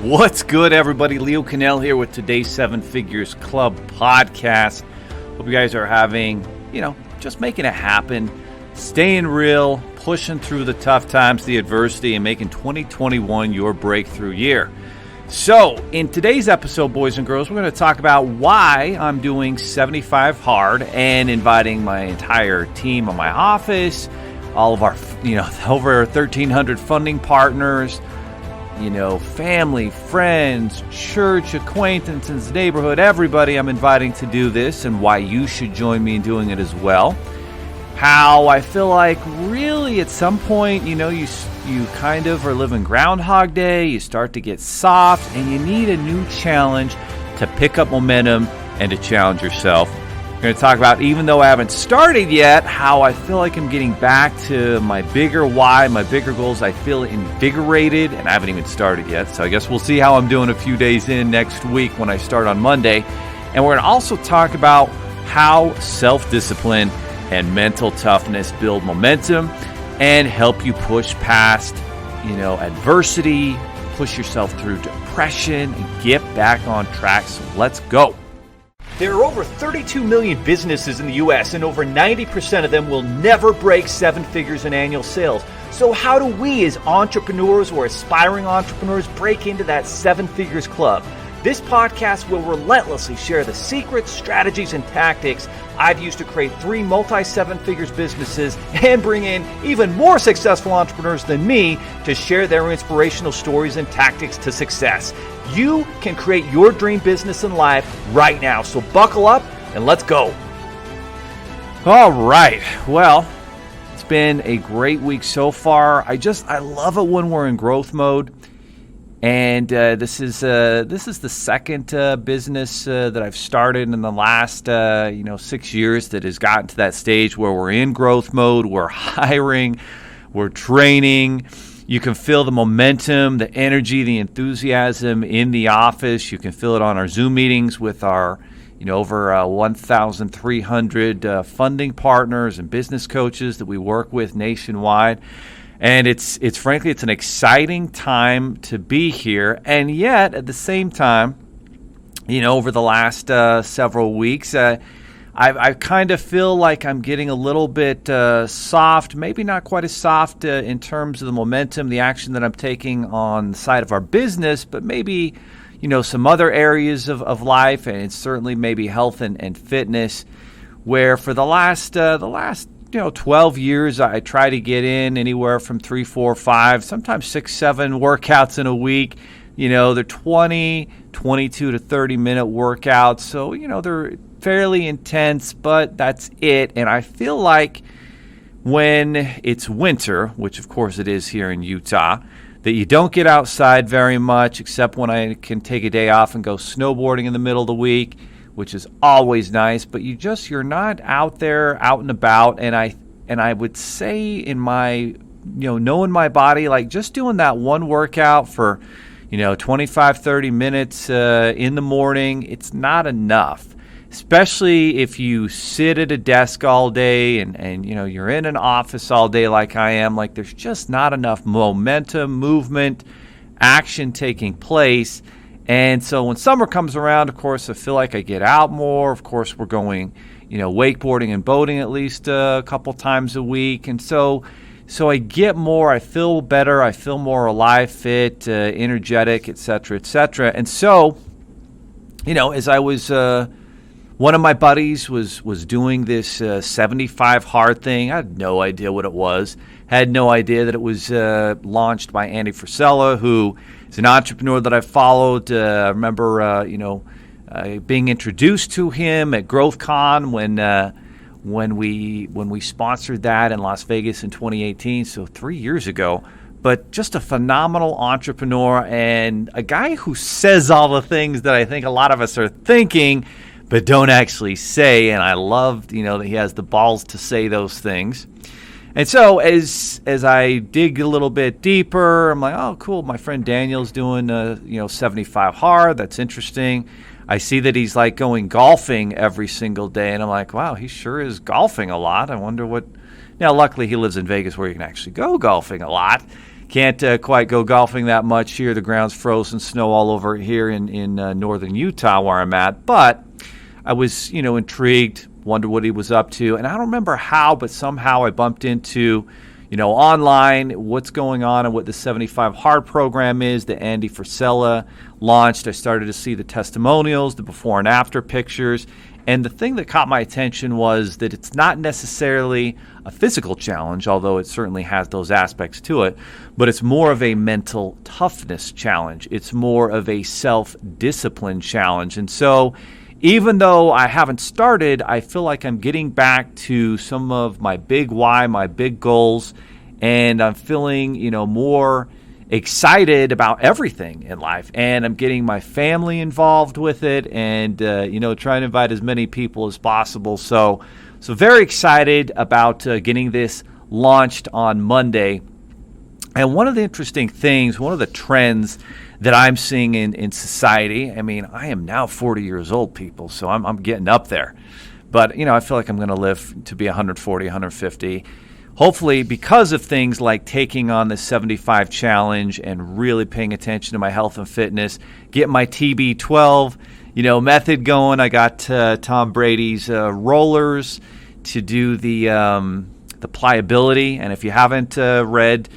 What's good, everybody? Leo Cannell here with today's Seven Figures Club podcast. Hope you guys are having, just making it happen, staying real, pushing through the tough times, the adversity, and making 2021 your breakthrough year. So, in today's episode, boys and girls, we're going to talk about why I'm doing 75 hard and inviting my entire team of my office, all of our, over 1,300 funding partners, family, friends, church, acquaintances, neighborhood, everybody I'm inviting to do this, and why you should join me in doing it as well. How I feel like really at some point, you kind of are living Groundhog Day, you start to get soft, and you need a new challenge to pick up momentum and to challenge yourself. We're going to talk about, even though I haven't started yet, how I feel like I'm getting back to my bigger why, my bigger goals. I feel invigorated, and I haven't even started yet. So I guess we'll see how I'm doing a few days in next week when I start on Monday. And we're going to also talk about how self-discipline and mental toughness build momentum and help you push past, adversity, push yourself through depression, and get back on track. So let's go. There are over 32 million businesses in the U.S., and over 90% of them will never break seven figures in annual sales. So how do we as entrepreneurs or aspiring entrepreneurs break into that seven figures club? This podcast will relentlessly share the secrets, strategies, and tactics I've used to create 3 multi-seven figures businesses and bring in even more successful entrepreneurs than me to share their inspirational stories and tactics to success. You can create your dream business and life right now. So buckle up and let's go. All right. Well, it's been a great week so far. I love it when we're in growth mode. And this is the second business that I've started in the last 6 years that has gotten to that stage where we're in growth mode. We're hiring, we're training. You can feel the momentum, the energy, the enthusiasm in the office. You can feel it on our Zoom meetings with our over 1,300 funding partners and business coaches that we work with nationwide. And it's frankly, it's an exciting time to be here. And yet, at the same time, over the last several weeks, I kind of feel like I'm getting a little bit soft, maybe not quite as soft in terms of the momentum, the action that I'm taking on the side of our business, but maybe, some other areas of life, and certainly maybe health and fitness, where for the last 12 years, I try to get in anywhere from 3, 4, 5, sometimes 6, 7 workouts in a week. They're 20, 22 to 30-minute workouts. So, they're fairly intense, but that's it. And I feel like when it's winter, which of course it is here in Utah, that you don't get outside very much, except when I can take a day off and go snowboarding in the middle of the week, which is always nice, but you're not out there, out and about. And I would say in my, knowing my body, like just doing that one workout for, 25, 30 minutes in the morning, it's not enough, especially if you sit at a desk all day and you're in an office all day like I am. Like there's just not enough momentum, movement, action taking place. And so when summer comes around, of course, I feel like I get out more. Of course, we're going, wakeboarding and boating at least a couple times a week. And so I get more, I feel better, I feel more alive, fit, energetic, et cetera, et cetera. And so, as I was, one of my buddies was doing this 75 hard thing. I had no idea what it was. Had no idea that it was launched by Andy Frisella, who is an entrepreneur that I've followed. I remember, being introduced to him at GrowthCon when we sponsored that in Las Vegas in 2018, so 3 years ago. But just a phenomenal entrepreneur and a guy who says all the things that I think a lot of us are thinking, but don't actually say. And I loved, that he has the balls to say those things. And so as I dig a little bit deeper, I'm like, oh, cool. My friend Daniel's doing 75 hard. That's interesting. I see that he's like going golfing every single day, and I'm like, wow, he sure is golfing a lot. I wonder what. Now, luckily, he lives in Vegas where you can actually go golfing a lot. Can't quite go golfing that much here. The ground's frozen, snow all over here in northern Utah where I'm at. But I was, intrigued, wondered what he was up to. And I don't remember how, but somehow I bumped into, online what's going on and what the 75 Hard program is that Andy Frisella launched. I started to see the testimonials, the before and after pictures. And the thing that caught my attention was that it's not necessarily a physical challenge, although it certainly has those aspects to it, but it's more of a mental toughness challenge. It's more of a self-discipline challenge. And so even though I haven't started, I feel like I'm getting back to some of my big why, my big goals, and I'm feeling, more excited about everything in life. And I'm getting my family involved with it and, trying to invite as many people as possible. So very excited about getting this launched on Monday. And one of the interesting things, one of the trends that I'm seeing in society, I am now 40 years old, people, so I'm getting up there. But, I feel like I'm going to live to be 140, 150. Hopefully, because of things like taking on the 75 challenge and really paying attention to my health and fitness, get my TB12, method going. I got Tom Brady's rollers to do the pliability. And if you haven't read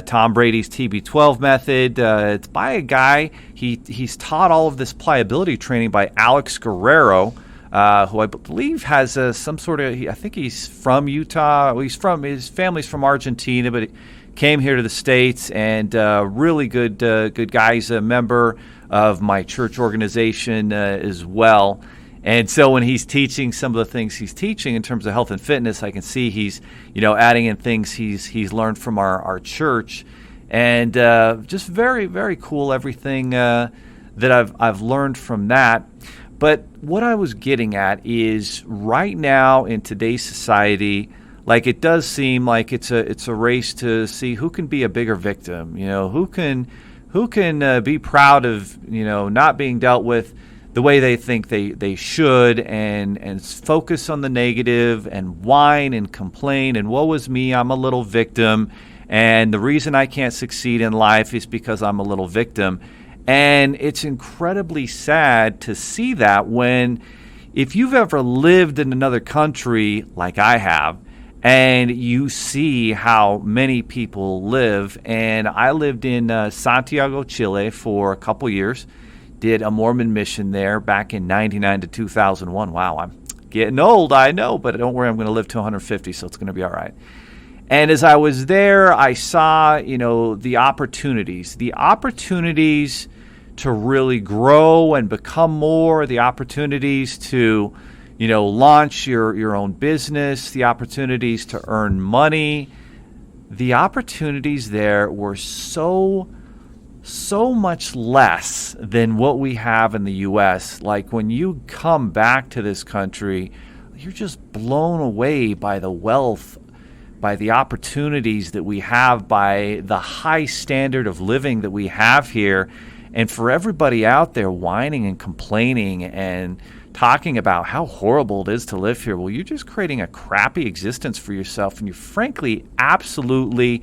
Tom Brady's TB12 method, it's by a guy. He's taught all of this pliability training by Alex Guerrero, who I believe has some sort of, I think he's from Utah. Well, his family's from Argentina, but he came here to the States, and really good guy. He's a member of my church organization as well. And so when he's teaching some of the things he's teaching in terms of health and fitness, I can see he's, adding in things he's learned from our church, and just very, very cool everything that I've learned from that. But what I was getting at is right now in today's society, like it does seem like it's a race to see who can be a bigger victim, who can be proud of, not being dealt with the way they think they should, and focus on the negative and whine and complain and woe is me, I'm a little victim, and the reason I can't succeed in life is because I'm a little victim. And it's incredibly sad to see that when, if you've ever lived in another country like I have, and you see how many people live, and I lived in Santiago, Chile for a couple years, did a Mormon mission there back in 99 to 2001. Wow, I'm getting old, I know, but don't worry, I'm going to live to 150, so it's going to be all right. And as I was there, I saw, the opportunities to really grow and become more, the opportunities to, launch your own business, the opportunities to earn money. The opportunities there were so much less than what we have in the U.S. Like when you come back to this country, you're just blown away by the wealth, by the opportunities that we have, by the high standard of living that we have here. And for everybody out there whining and complaining and talking about how horrible it is to live here, well, you're just creating a crappy existence for yourself. And you frankly, absolutely,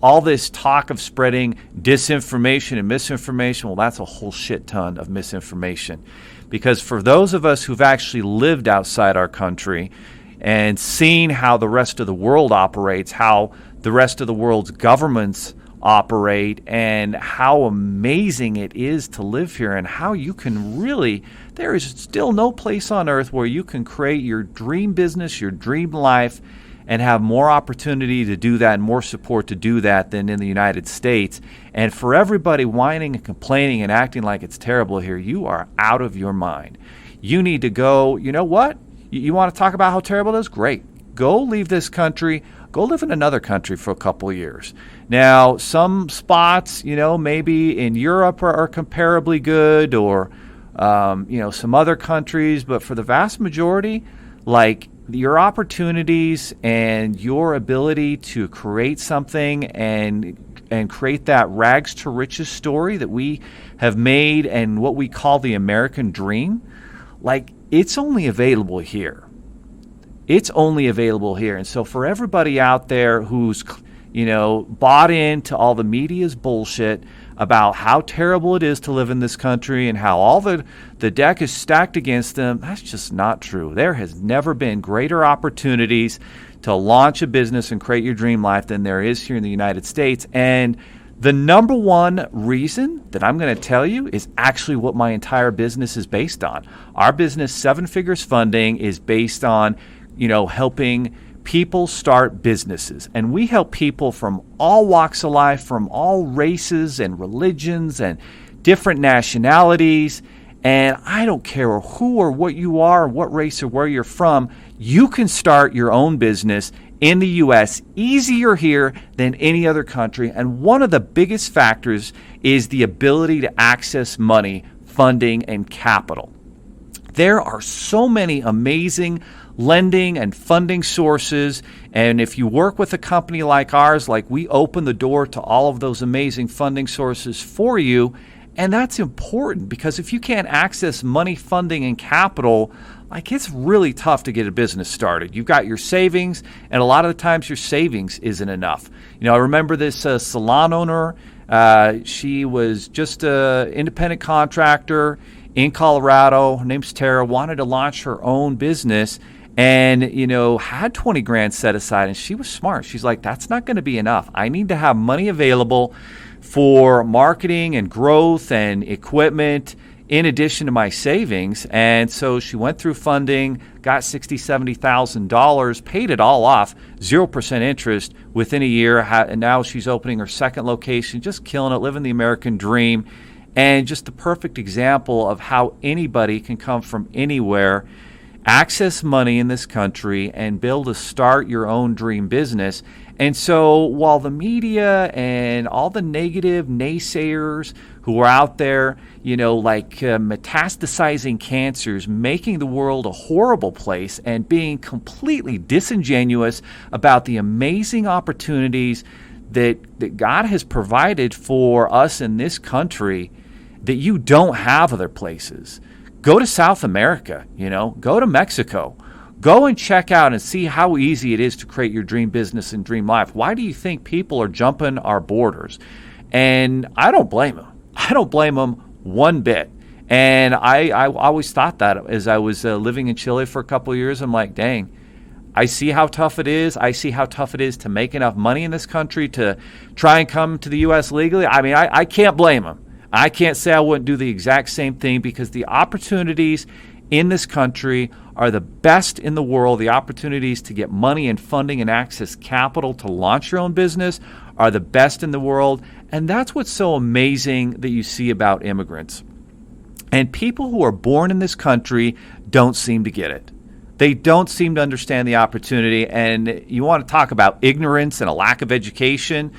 all this talk of spreading disinformation and misinformation, well, that's a whole shit ton of misinformation. Because for those of us who've actually lived outside our country and seen how the rest of the world operates, how the rest of the world's governments operate, and how amazing it is to live here, and how you can really, there is still no place on earth where you can create your dream business, your dream life, and have more opportunity to do that and more support to do that than in the United States. And for everybody whining and complaining and acting like it's terrible here, you are out of your mind. You need to go, you know what? You want to talk about how terrible it is? Great. Go leave this country. Go live in another country for a couple of years. Now, some spots, maybe in Europe are comparably good, or, some other countries. But for the vast majority, like your opportunities and your ability to create something and create that rags to riches story that we have made and what we call the American dream, like it's only available here. It's only available here. And so for everybody out there who's, bought into all the media's bullshit about how terrible it is to live in this country and how all the deck is stacked against them. That's just not true. There has never been greater opportunities to launch a business and create your dream life than there is here in the United States. And the number one reason that I'm going to tell you is actually what my entire business is based on. Our business, Seven Figures Funding, is based on, helping people start businesses. And we help people from all walks of life, from all races and religions and different nationalities. And I don't care who or what you are, or what race or where you're from, you can start your own business in the U.S. easier here than any other country. And one of the biggest factors is the ability to access money, funding, and capital. There are so many amazing lending and funding sources. And if you work with a company like ours, we open the door to all of those amazing funding sources for you. And that's important because if you can't access money, funding, and capital, it's really tough to get a business started. You've got your savings, and a lot of the times your savings isn't enough. I remember this salon owner. She was just an independent contractor in Colorado. Her name's Tara, wanted to launch her own business and, had 20 grand set aside. And she was smart. She's like, that's not going to be enough. I need to have money available for marketing and growth and equipment in addition to my savings. And so she went through funding, got $60,000, $70,000, paid it all off, 0% interest within a year. And now she's opening her second location, just killing it, living the American dream. And just the perfect example of how anybody can come from anywhere, access money in this country, and be able to start your own dream business. And so while the media and all the negative naysayers who are out there, metastasizing cancers, making the world a horrible place, and being completely disingenuous about the amazing opportunities that God has provided for us in this country that you don't have other places. Go to South America, go to Mexico. Go and check out and see how easy it is to create your dream business and dream life. Why do you think people are jumping our borders? And I don't blame them. I don't blame them one bit. And I always thought that as I was living in Chile for a couple of years. I'm like, dang, I see how tough it is. I see how tough it is to make enough money in this country to try and come to the U.S. legally. I mean, I can't blame them. I can't say I wouldn't do the exact same thing because the opportunities in this country are the best in the world. The opportunities to get money and funding and access capital to launch your own business are the best in the world. And that's what's so amazing that you see about immigrants. And people who are born in this country don't seem to get it. They don't seem to understand the opportunity. And you want to talk about ignorance and a lack of education.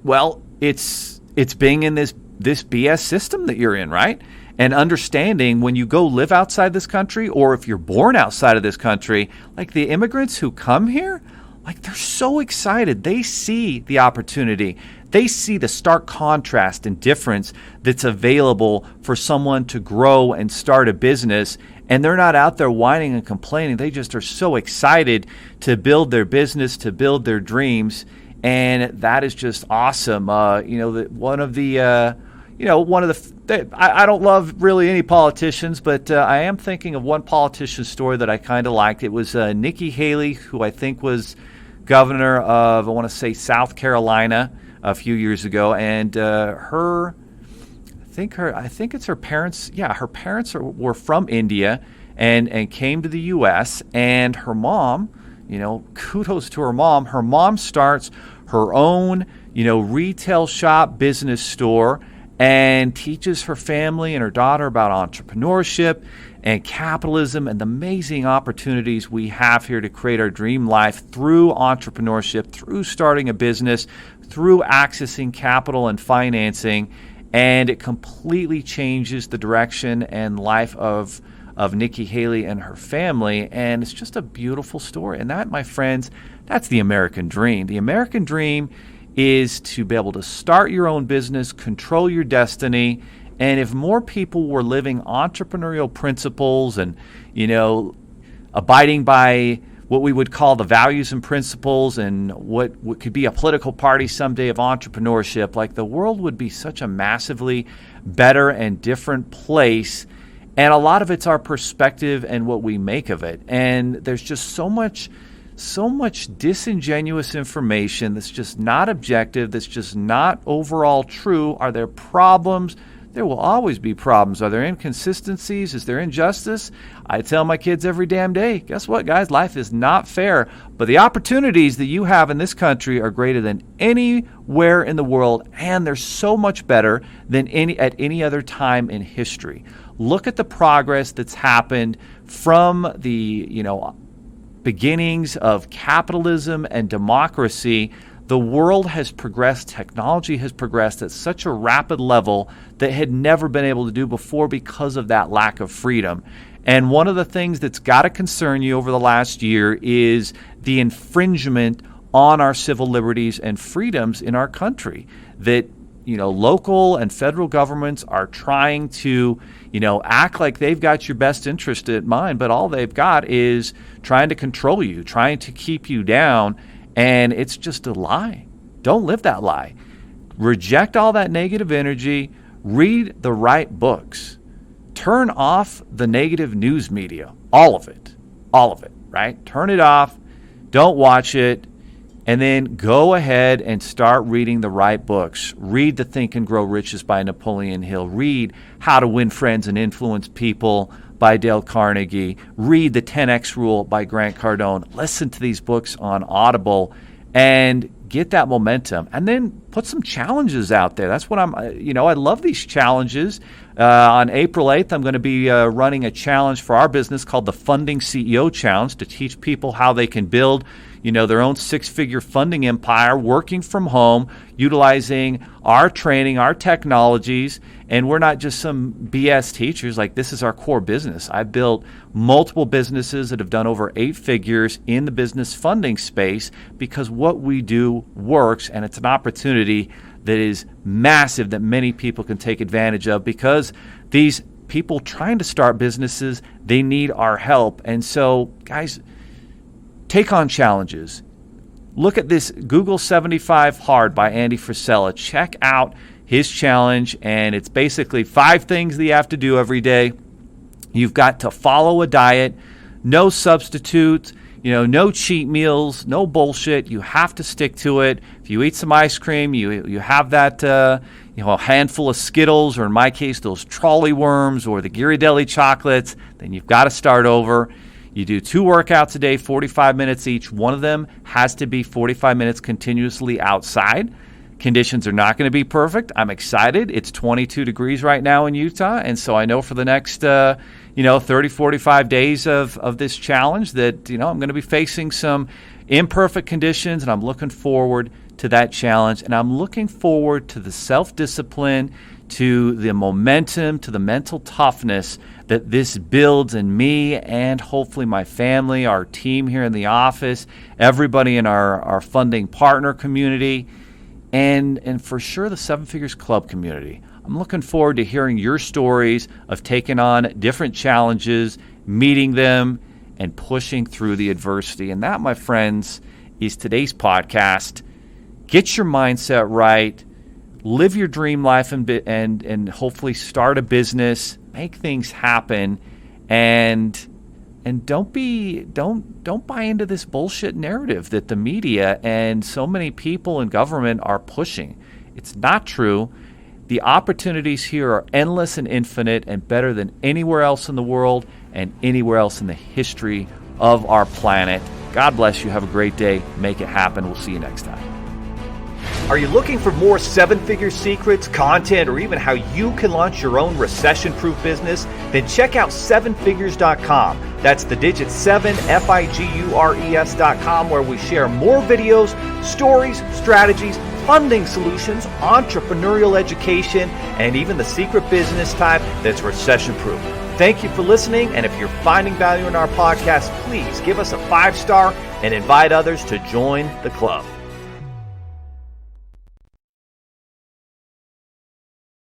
Well, it's being in this BS system that you're in, right? And understanding when you go live outside this country, or if you're born outside of this country, the immigrants who come here, they're so excited. They see the opportunity. They see the stark contrast and difference that's available for someone to grow and start a business. And they're not out there whining and complaining. They just are so excited to build their business, to build their dreams. And that is just awesome. I don't love really any politicians, but I am thinking of one politician's story that I kind of liked. It was Nicki Haley, who I think was governor of, I want to say, South Carolina a few years ago, and I think it's her parents. Yeah, her parents were from India and came to the U.S. And her mom, kudos to her mom. Her mom starts her own, retail shop, business store, and teaches her family and her daughter about entrepreneurship and capitalism and the amazing opportunities we have here to create our dream life through entrepreneurship, through starting a business, through accessing capital and financing. And it completely changes the direction and life of Nicki Haley and her family. And it's just a beautiful story. And that, my friends, that's the American dream. The American dream is to be able to start your own business, control your destiny. And if more people were living entrepreneurial principles and, abiding by what we would call the values and principles and what could be a political party someday of entrepreneurship, like the world would be such a massively better and different place. And a lot of it's our perspective and what we make of it. And there's just so much disingenuous information that's just not objective, that's just not overall true. Are there problems? There will always be problems. Are there inconsistencies? Is there injustice? I tell my kids every damn day, guess what, guys? Life is not fair. But the opportunities that you have in this country are greater than anywhere in the world, and they're so much better than at any other time in history. Look at the progress that's happened from the, beginnings of capitalism and democracy. The world has progressed, technology has progressed at such a rapid level that had never been able to do before because of that lack of freedom. And one of the things that's got to concern you over the last year is the infringement on our civil liberties and freedoms in our country. That, local and federal governments are trying to, act like they've got your best interest at mind, but all they've got is trying to control you, trying to keep you down. And it's just a lie. Don't live that lie. Reject all that negative energy. Read the right books. Turn off the negative news media. All of it, right? Turn it off. Don't watch it. And then go ahead and start reading the right books. Read The Think and Grow Riches by Napoleon Hill. Read How to Win Friends and Influence People by Dale Carnegie. Read The 10X Rule by Grant Cardone. Listen to these books on Audible and get that momentum. And then put some challenges out there. That's what I love these challenges. On April 8th, I'm going to be running a challenge for our business called the Funding CEO Challenge to teach people how they can build their own six-figure funding empire working from home, utilizing our training, our technologies, and we're not just some BS teachers. Like, this is our core business. I've built multiple businesses that have done over 8 figures in the business funding space because what we do works, and it's an opportunity that is massive that many people can take advantage of because these people trying to start businesses, they need our help. And so, guys, take on challenges. Look at this Google 75 Hard by Andy Frisella. Check out his challenge, and it's basically 5 things that you have to do every day. You've got to follow a diet, no substitutes, no cheat meals, no bullshit. You have to stick to it. If you eat some ice cream, you have that a handful of Skittles, or in my case, those trolley worms or the Ghirardelli chocolates, then you've got to start over. You do 2 workouts a day, 45 minutes each. One of them has to be 45 minutes continuously outside. Conditions are not going to be perfect. I'm excited. It's 22 degrees right now in Utah, and so I know for the next 30, 45 days of this challenge that I'm going to be facing some imperfect conditions, and I'm looking forward to that challenge. And I'm looking forward to the self-discipline, to the momentum, to the mental toughness that this builds in me and hopefully my family, our team here in the office, everybody in our funding partner community, and for sure the 7 Figures Club community. I'm looking forward to hearing your stories of taking on different challenges, meeting them, and pushing through the adversity. And that, my friends, is today's podcast. Get your mindset right. Live your dream life and hopefully start a business, make things happen, and don't buy into this bullshit narrative that the media and so many people in government are pushing. It's not true. The opportunities here are endless and infinite and better than anywhere else in the world and anywhere else in the history of our planet. God bless you. Have a great day. Make it happen. We'll see you next time. Are you looking for more 7-figure secrets, content, or even how you can launch your own recession-proof business? Then check out 7figures.com. That's the digit 7, Figures.com, where we share more videos, stories, strategies, funding solutions, entrepreneurial education, and even the secret business type that's recession-proof. Thank you for listening, and if you're finding value in our podcast, please give us a 5-star and invite others to join the club.